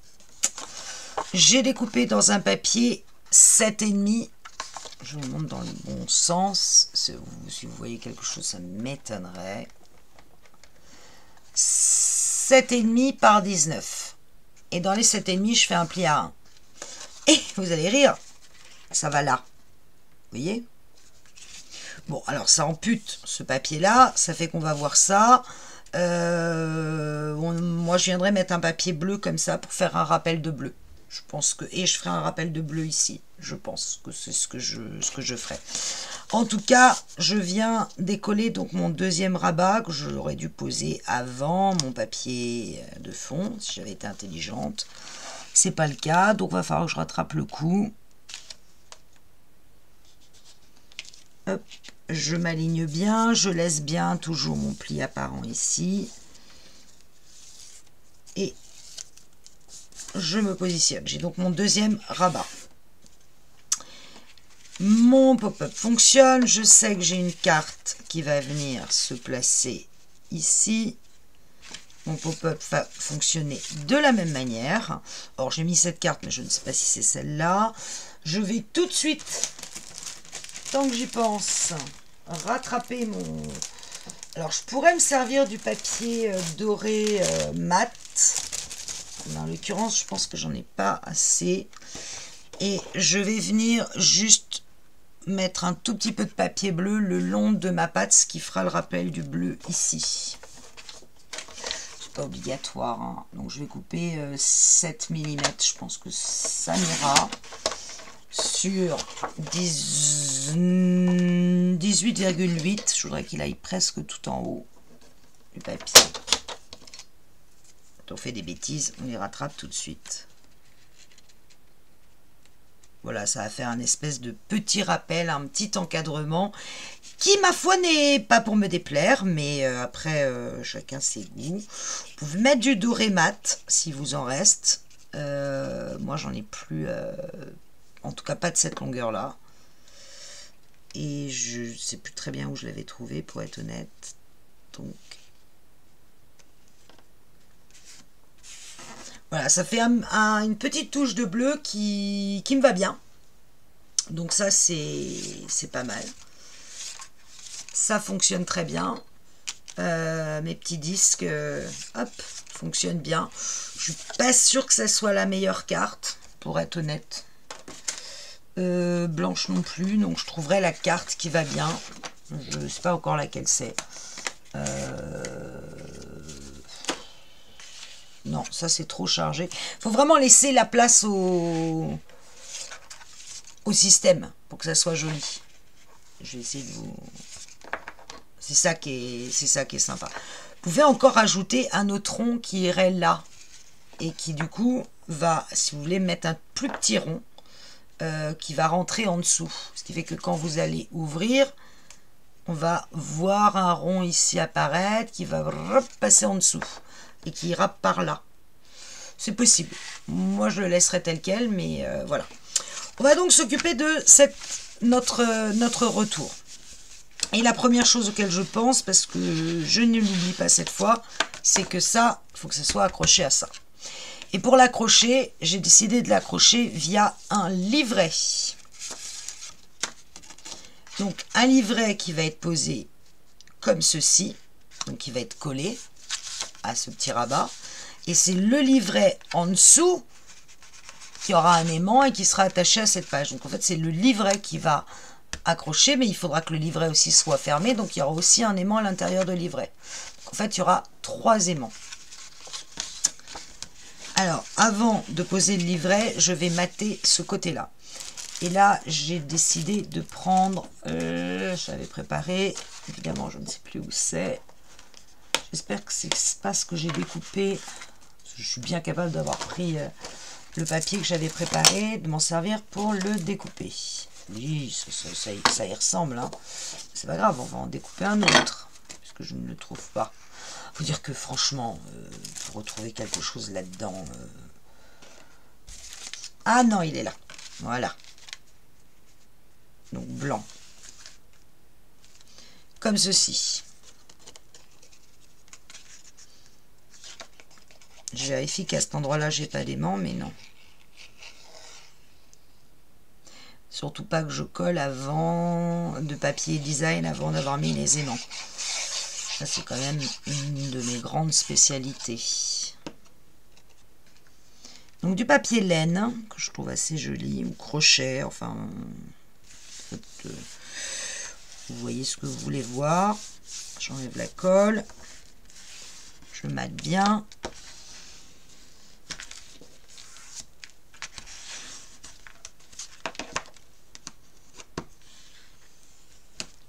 J'ai découpé dans un papier 7,5. Je vous montre dans le bon sens. Si vous voyez quelque chose, ça m'étonnerait. 7,5 par 19. Et dans les 7,5, je fais un pli à 1. Et vous allez rire, ça va là. Vous voyez? Bon, alors ça ampute ce papier-là. Ça fait qu'on va voir ça. Moi, je viendrai mettre un papier bleu comme ça pour faire un rappel de bleu. Je pense que... Et je ferai un rappel de bleu ici. Je pense que c'est ce que je ferai. En tout cas, je viens décoller donc mon deuxième rabat que j'aurais dû poser avant mon papier de fond, si j'avais été intelligente. C'est pas le cas, donc il va falloir que je rattrape le coup. Hop, je m'aligne bien, je laisse bien toujours mon pli apparent ici. Et je me positionne. J'ai donc mon deuxième rabat. Mon pop-up fonctionne. Je sais que j'ai une carte qui va venir se placer ici. Mon pop-up va fonctionner de la même manière. Or, j'ai mis cette carte, mais je ne sais pas si c'est celle-là. Je vais tout de suite, tant que j'y pense, rattraper mon... Alors, je pourrais me servir du papier doré mat. En l'occurrence, je pense que j'en ai pas assez. Et je vais venir juste mettre un tout petit peu de papier bleu le long de ma patte, ce qui fera le rappel du bleu ici. C'est pas obligatoire, hein. Donc je vais couper 7 mm, je pense que ça m'ira. Sur 18,8, je voudrais qu'il aille presque tout en haut du papier. Quand on fait des bêtises, on les rattrape tout de suite. Voilà, ça va faire un espèce de petit rappel, un petit encadrement qui, ma foi, n'est pas pour me déplaire, mais après, chacun ses goûts. Vous pouvez mettre du doré mat, si vous en reste. Moi, j'en ai plus, en tout cas pas de cette longueur-là. Et je ne sais plus très bien où je l'avais trouvé, pour être honnête. Donc, voilà, ça fait une petite touche de bleu qui me va bien. Donc ça, c'est pas mal. Ça fonctionne très bien. Mes petits disques, hop, fonctionnent bien. Je suis pas sûre que ça soit la meilleure carte, pour être honnête. Blanche non plus, donc je trouverai la carte qui va bien. Je ne sais pas encore laquelle c'est. Non, ça c'est trop chargé. Il faut vraiment laisser la place au système pour que ça soit joli. Je vais essayer de vous... C'est ça qui est sympa. Vous pouvez encore ajouter un autre rond qui irait là. Et qui du coup va, si vous voulez, mettre un plus petit rond qui va rentrer en dessous. Ce qui fait que quand vous allez ouvrir, on va voir un rond ici apparaître qui va passer en dessous. Et qui ira par là. C'est possible. Moi, je le laisserai tel quel, mais voilà. On va donc s'occuper de notre retour. Et la première chose auquel je pense, parce que je ne l'oublie pas cette fois, c'est que ça, il faut que ça soit accroché à ça. Et pour l'accrocher, j'ai décidé de l'accrocher via un livret. Donc, un livret qui va être posé comme ceci, donc qui va être collé à ce petit rabat, et c'est le livret en dessous qui aura un aimant et qui sera attaché à cette page. Donc en fait c'est le livret qui va accrocher, mais il faudra que le livret aussi soit fermé, donc il y aura aussi un aimant à l'intérieur du livret. Donc, en fait il y aura 3 aimants. Alors avant de poser le livret, je vais mater ce côté là. Et là j'ai décidé de prendre, j'avais préparé, évidemment je ne sais plus où c'est. J'espère que c'est pas ce que j'ai découpé. Je suis bien capable d'avoir pris le papier que j'avais préparé, de m'en servir pour le découper. Oui, ça y ressemble. Hein. C'est pas grave, on va en découper un autre, puisque je ne le trouve pas. Faut dire que franchement, pour retrouver quelque chose là-dedans... Ah non, il est là. Voilà. Donc blanc. Comme ceci. Je vérifie qu'à cet endroit-là, j'ai pas d'aimant, mais non. Surtout pas que je colle avant de papier design, avant d'avoir mis les aimants. Ça, c'est quand même une de mes grandes spécialités. Donc du papier laine, que je trouve assez joli, ou crochet, enfin... vous voyez ce que vous voulez voir. J'enlève la colle. Je mate bien.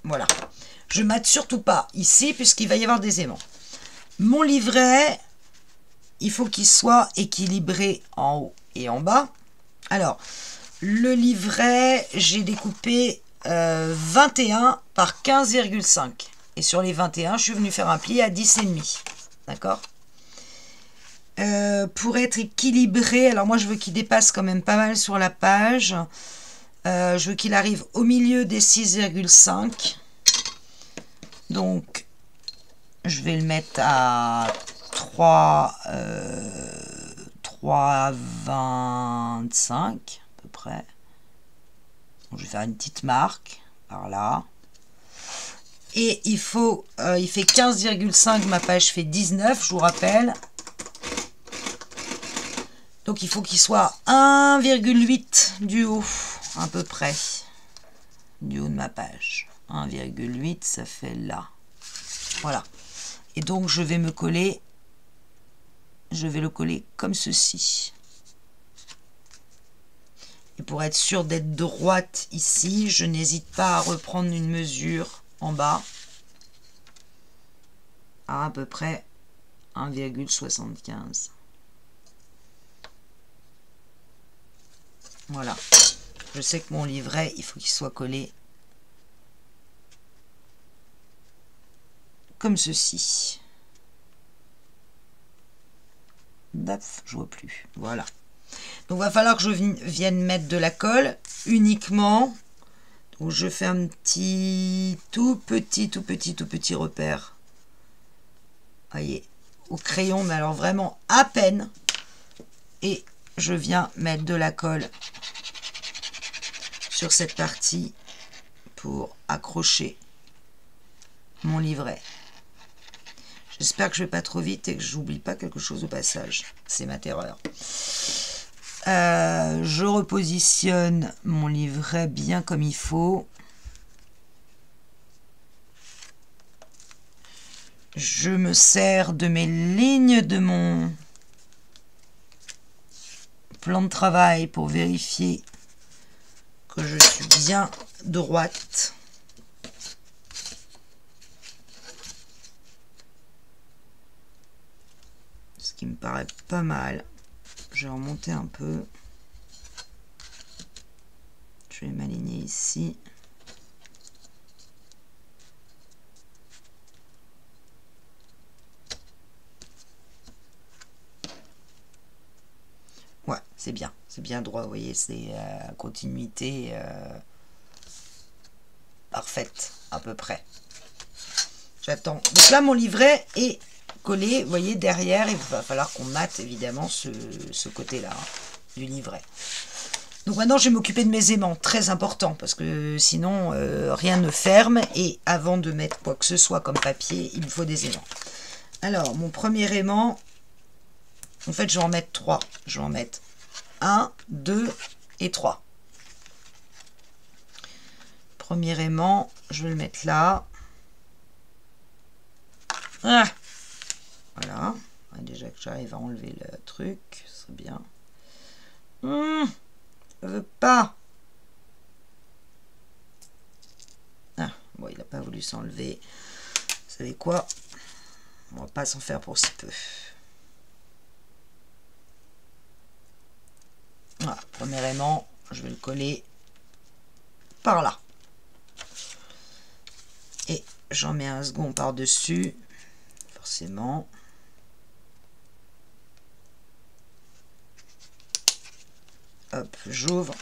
Voilà. Je mate surtout pas ici puisqu'il va y avoir des aimants. Mon livret, il faut qu'il soit équilibré en haut et en bas. Alors, le livret, j'ai découpé 21 par 15,5. Et sur les 21, je suis venue faire un pli à 10,5. D'accord ? Pour être équilibré, alors moi je veux qu'il dépasse quand même pas mal sur la page. Je veux qu'il arrive au milieu des 6,5. Donc, je vais le mettre à 3,25 à peu près. Donc, je vais faire une petite marque par là. Et il faut, il fait 15,5, ma page fait 19, je vous rappelle. Donc il faut qu'il soit 1,8 du haut, à peu près, du haut de ma page. 1,8, ça fait là. Voilà. Et donc je vais me coller, je vais le coller comme ceci. Et pour être sûr d'être droite ici, je n'hésite pas à reprendre une mesure en bas à peu près 1,75. Voilà. Je sais que mon livret, il faut qu'il soit collé comme ceci. Daf, je vois plus. Voilà. Donc, il va falloir que je vienne mettre de la colle uniquement. Donc, je fais un tout petit repère. Voyez, au crayon, mais alors vraiment à peine. Et je viens mettre de la colle sur cette partie pour accrocher mon livret. J'espère que je ne vais pas trop vite et que je n'oublie pas quelque chose au passage. C'est ma terreur. Je repositionne mon livret bien comme il faut. Je me sers de mes lignes de mon plan de travail pour vérifier que je suis bien droite. Ce qui me paraît pas mal. Je vais remonter un peu. Je vais m'aligner ici. Ouais, c'est bien droit, vous voyez, c'est continuité parfaite, à peu près. J'attends. Donc là, mon livret est collé, vous voyez, derrière, il va falloir qu'on mate, évidemment, ce côté-là, hein, du livret. Donc maintenant, je vais m'occuper de mes aimants, très important, parce que sinon, rien ne ferme, et avant de mettre quoi que ce soit comme papier, il me faut des aimants. Alors, mon premier aimant, en fait, je vais en mettre 3. Je vais en mettre 1, 2 et 3. Premier aimant, je vais le mettre là. Ah, voilà. Déjà que j'arrive à enlever le truc, ce serait bien. Je veux pas. Ah, bon, il n'a pas voulu s'enlever. Vous savez quoi? On va pas s'en faire pour si peu. Voilà, premier aimant, je vais le coller par là. Et j'en mets un second par-dessus. forcément. Hop, j'ouvre.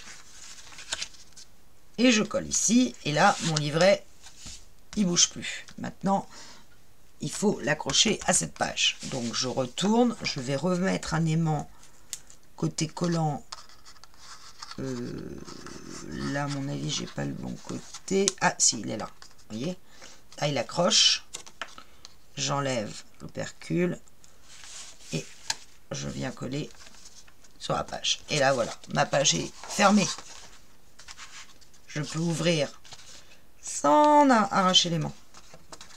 Et je colle ici. Et là, mon livret, il bouge plus. Maintenant, il faut l'accrocher à cette page. Donc, je retourne. Je vais remettre un aimant côté collant. Là, à mon avis, j'ai pas le bon côté. Ah, si, il est là. Vous voyez? Là, il accroche. J'enlève l'opercule. Et je viens coller sur la page. Et là, voilà. Ma page est fermée. Je peux ouvrir sans arracher l'aimant.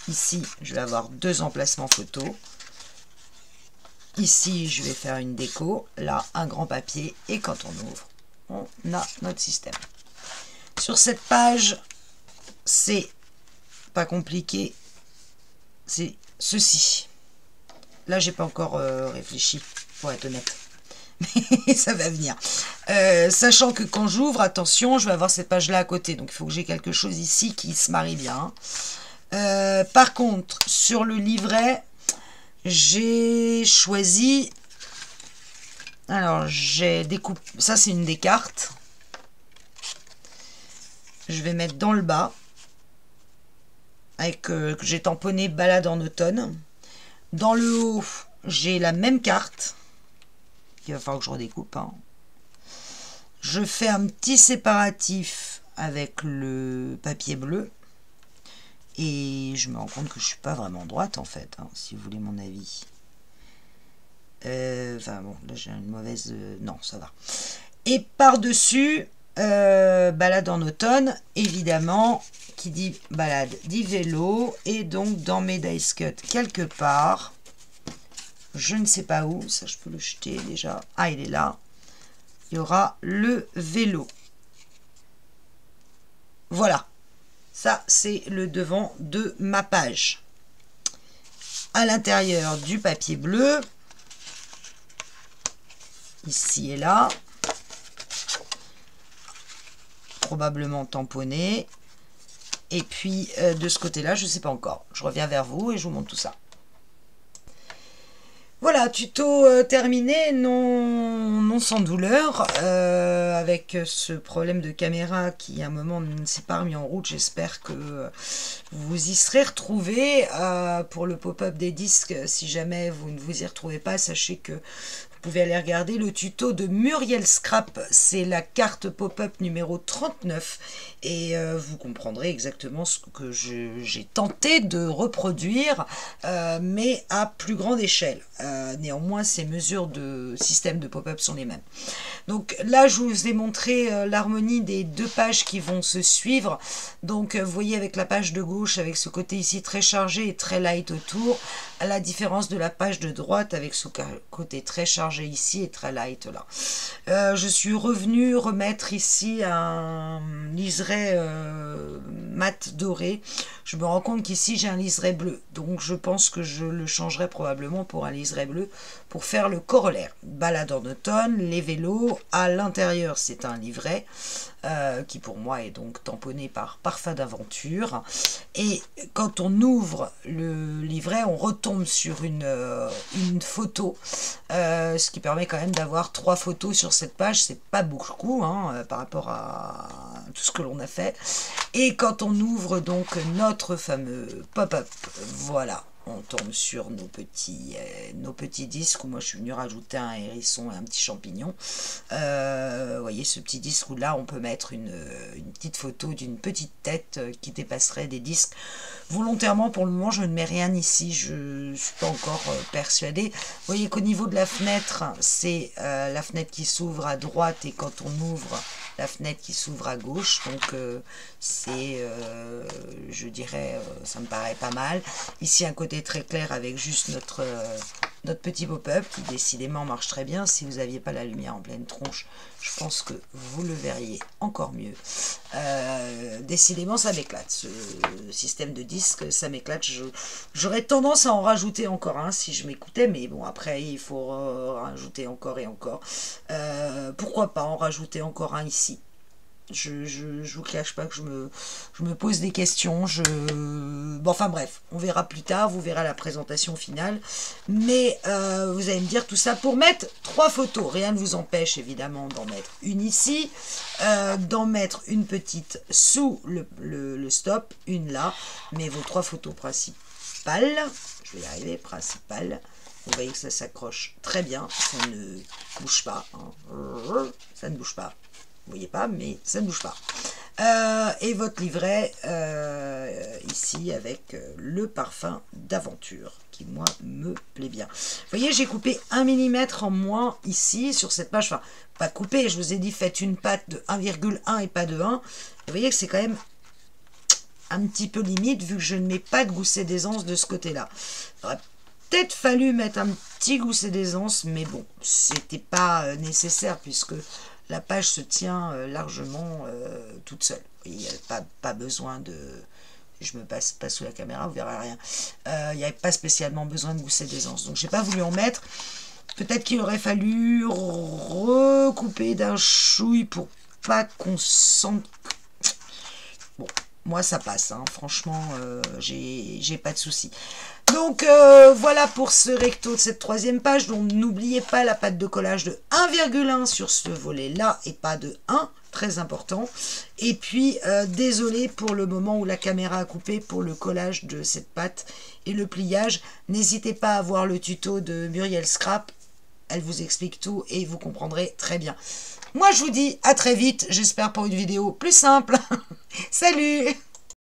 Ici, je vais avoir 2 emplacements photo. Ici, je vais faire une déco. Là, un grand papier. Et quand on ouvre, on a notre système. Sur cette page, c'est pas compliqué. C'est ceci. Là, j'ai pas encore réfléchi, pour être honnête. Mais ça va venir. Sachant que quand j'ouvre, attention, je vais avoir cette page-là à côté. Donc, il faut que j'ai quelque chose ici qui se marie bien. Par contre, sur le livret, j'ai choisi... Alors, j'ai découpé... Ça, c'est une des cartes. Je vais mettre dans le bas. Avec que j'ai tamponné balade en automne. Dans le haut, j'ai la même carte. Il va falloir que je redécoupe. Hein. Je fais un petit séparatif avec le papier bleu. Et je me rends compte que je suis pas vraiment droite en fait, hein, si vous voulez mon avis. Enfin bon, là j'ai une mauvaise... non, ça va. Et par-dessus, balade en automne, évidemment, qui dit balade, dit vélo. Et donc dans mes dice cut, quelque part, je ne sais pas où, ça je peux le jeter déjà. Ah, il est là. Il y aura le vélo. Voilà. Ça, c'est le devant de ma page. À l'intérieur du papier bleu, ici et là, probablement tamponné. Et puis, de ce côté-là, je ne sais pas encore. Je reviens vers vous et je vous montre tout ça. Voilà, tuto terminé, non sans douleur, avec ce problème de caméra qui à un moment ne s'est pas remis en route. J'espère que vous y serez retrouvés pour le pop-up des disques. Si jamais vous ne vous y retrouvez pas, sachez que vous pouvez aller regarder le tuto de Muriel Scrap, c'est la carte pop-up numéro 39 et vous comprendrez exactement ce que j'ai tenté de reproduire, mais à plus grande échelle. Néanmoins, ces mesures de système de pop-up sont les mêmes. Donc là, je vous ai montré l'harmonie des 2 pages qui vont se suivre. Donc vous voyez avec la page de gauche, avec ce côté ici très chargé et très light autour, à la différence de la page de droite avec ce côté très chargé ici et très light là. Je suis revenue remettre ici un liseré mat doré. Je me rends compte qu'ici j'ai un liseré bleu, donc je pense que je le changerai probablement pour un liseré bleu pour faire le corollaire. Balade en automne, les vélos, à l'intérieur c'est un livret qui pour moi est donc tamponné par Parfum d'aventure. Et quand on ouvre le livret, on retombe sur une photo, ce qui permet quand même d'avoir 3 photos sur cette page. C'est pas beaucoup hein, par rapport à tout ce que l'on a fait. Et quand on ouvre donc notre fameux pop-up, voilà, on tombe sur nos petits disques où moi je suis venue rajouter un hérisson et un petit champignon. Vous voyez ce petit disque où là on peut mettre une petite photo d'une petite tête qui dépasserait des disques. Volontairement pour le moment je ne mets rien ici, je ne suis pas encore persuadée. Vous voyez qu'au niveau de la fenêtre, c'est la fenêtre qui s'ouvre à droite et quand on ouvre la fenêtre qui s'ouvre à gauche, donc c'est, je dirais, ça me paraît pas mal. Ici un côté très clair avec juste notre petit pop-up qui décidément marche très bien. Si vous n'aviez pas la lumière en pleine tronche, je pense que vous le verriez encore mieux. Décidément ça m'éclate, ce système de disque, ça m'éclate. J'aurais tendance à en rajouter encore un si je m'écoutais, mais bon après il faut rajouter encore et encore. Pourquoi pas en rajouter encore un ici. Je vous cache pas que je me pose des questions. Bon, enfin bref, on verra plus tard, vous verrez la présentation finale. Mais vous allez me dire tout ça pour mettre 3 photos. Rien ne vous empêche évidemment d'en mettre une ici, d'en mettre une petite sous le stop, une là. Mais vos 3 photos principales, je vais y arriver, principales. Vous voyez que ça s'accroche très bien, ça ne bouge pas. Hein. Ça ne bouge pas. Vous voyez pas, mais ça ne bouge pas. Et votre livret ici avec le parfum d'aventure qui moi me plaît bien. Vous voyez, j'ai coupé 1 mm en moins ici sur cette page. Enfin, pas coupé, je vous ai dit faites une patte de 1,1 et pas de 1. Vous voyez que c'est quand même un petit peu limite vu que je ne mets pas de gousset d'aisance de ce côté-là. Il aurait peut-être fallu mettre un petit gousset d'aisance, mais bon, c'était pas nécessaire puisque la page se tient largement toute seule. Il n'y a pas besoin de... Je me passe pas sous la caméra, vous verrez rien. Il n'y avait pas spécialement besoin de gousset d'aisance. Donc, j'ai pas voulu en mettre. Peut-être qu'il aurait fallu recouper d'un chouille pour pas qu'on sente... Bon, moi, ça passe. Hein. Franchement, j'ai pas de souci. Donc voilà pour ce recto de cette 3e page. Donc n'oubliez pas la pâte de collage de 1,1 sur ce volet là et pas de 1, très important. Et puis désolé pour le moment où la caméra a coupé pour le collage de cette pâte et le pliage. N'hésitez pas à voir le tuto de Muriel Scrap, elle vous explique tout et vous comprendrez très bien. Moi je vous dis à très vite, j'espère pour une vidéo plus simple. Salut!